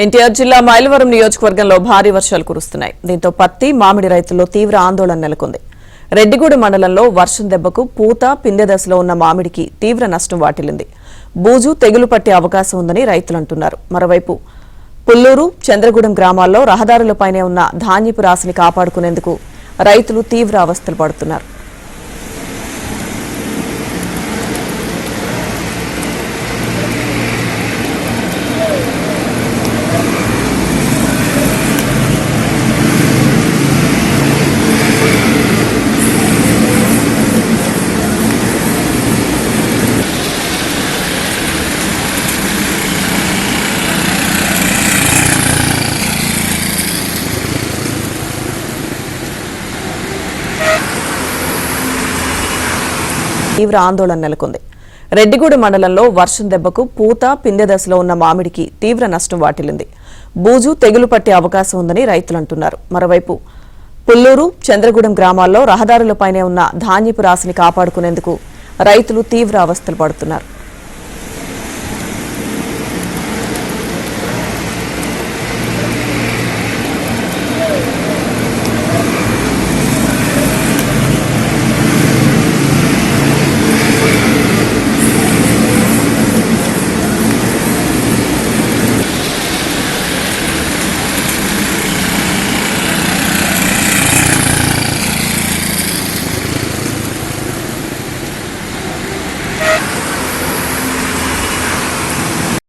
ఎన్టీఆర్ జిల్లా మైలవరం నియోజకవర్గంలో భారీ వర్షాలు కురుస్తున్నాయి. దీంతో పత్తి, మామిడి రైతుల్లో తీవ్ర ఆందోళన నెలకొంది. రెడ్డిగూడ మండలంలో వర్షం దెబ్బకు పూత, పిందె దశలో ఉన్న మామిడికి తీవ్ర నష్టం వాటిల్లింది. బూజు, తెగులు పట్టే అవకాశం ఉందని రైతులు అంటున్నారు. మరోవైపు పుల్లూరు, చంద్రగూడెం గ్రామాల్లో రహదారులపైనే ఉన్న ధాన్యపు రాశిని కాపాడుకునేందుకు రైతులు తీవ్ర అవస్థలు పడుతున్నారు. తీవ్ర ఆందోళన నెలకొంది. రెడ్డిగూడ మండలంలో వర్షం దెబ్బకు పూత, పిందె దశలో ఉన్న మామిడికి తీవ్ర నష్టం వాటిల్లింది. బూజు, తెగులు పట్టే అవకాశం ఉందని రైతులు అంటున్నారు. మరోవైపు పుల్లూరు, చంద్రగూడెం గ్రామాల్లో రహదారులపైనే ఉన్న ధాన్యపు రాశిని కాపాడుకునేందుకు రైతులు తీవ్ర అవస్థలు పడుతున్నారు.